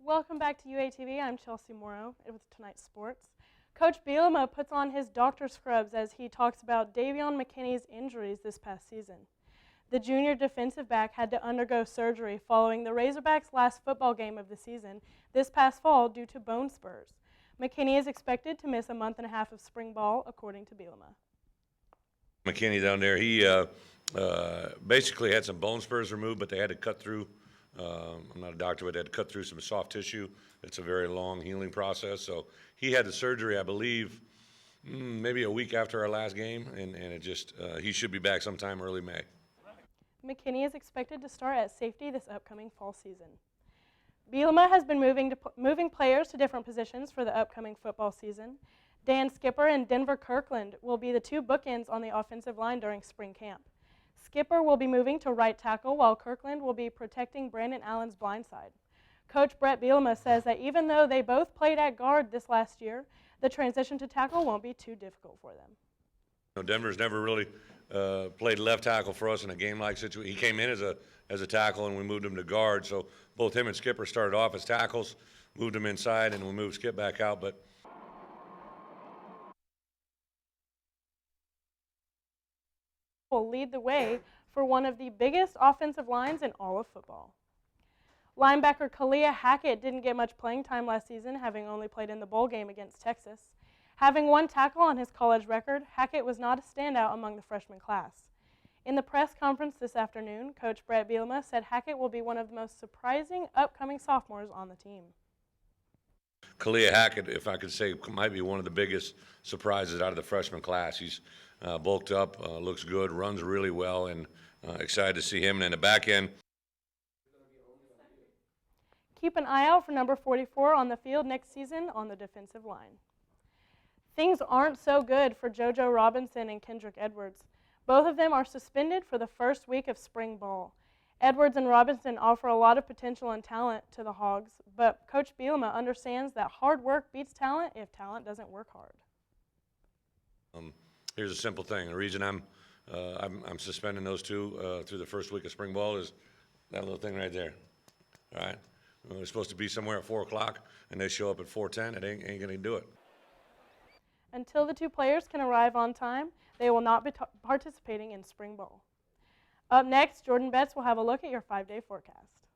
Welcome back to UATV. I'm Chelsey Morrow with tonight's sports. Coach Bielema puts on his doctor scrubs as he talks about Davion McKinney's injuries this past season. The junior defensive back had to undergo surgery following the Razorbacks' last football game of the season this past fall due to bone spurs. McKinney is expected to miss a month and a half of spring ball, according to Bielema. McKinney down there, he basically had some bone spurs removed, but they had to cut through. I'm not a doctor, but they had to cut through some soft tissue. It's a very long healing process. So he had the surgery, I believe, maybe a week after our last game, and it just he should be back sometime early May. McKinney is expected to start at safety this upcoming fall season. Bielema has been moving players to different positions for the upcoming football season. Dan Skipper and Denver Kirkland will be the two bookends on the offensive line during spring camp. Skipper will be moving to right tackle, while Kirkland will be protecting Brandon Allen's blind side. Coach Brett Bielema says that even though they both played at guard this last year, the transition to tackle won't be too difficult for them. Denver's never really played left tackle for us in a game-like situation. He came in as a tackle, and we moved him to guard. So both him and Skipper started off as tackles, moved him inside, and we moved Skip back out. But will lead the way for one of the biggest offensive lines in all of football. Linebacker Kalia Hackett didn't get much playing time last season, having only played in the bowl game against Texas. Having one tackle on his college record, Hackett was not a standout among the freshman class. In the press conference this afternoon, Coach Brett Bielema said Hackett will be one of the most surprising upcoming sophomores on the team. Kalia Hackett, if I could say, might be one of the biggest surprises out of the freshman class. He's bulked up, looks good, runs really well, and excited to see him. And in the back end, keep an eye out for number 44 on the field next season on the defensive line. Things aren't so good for JoJo Robinson and Kendrick Edwards. Both of them are suspended for the first week of spring ball. Edwards and Robinson offer a lot of potential and talent to the Hogs, but Coach Bielema understands that hard work beats talent if talent doesn't work hard. Here's a simple thing. The reason I'm suspending those two through the first week of spring ball is that little thing right there. All right, we're supposed to be somewhere at 4 o'clock, and they show up at 4:10. It ain't gonna do it. Until the two players can arrive on time, they will not be participating in spring ball. Up next, Jordan Betts will have a look at your 5-day forecast.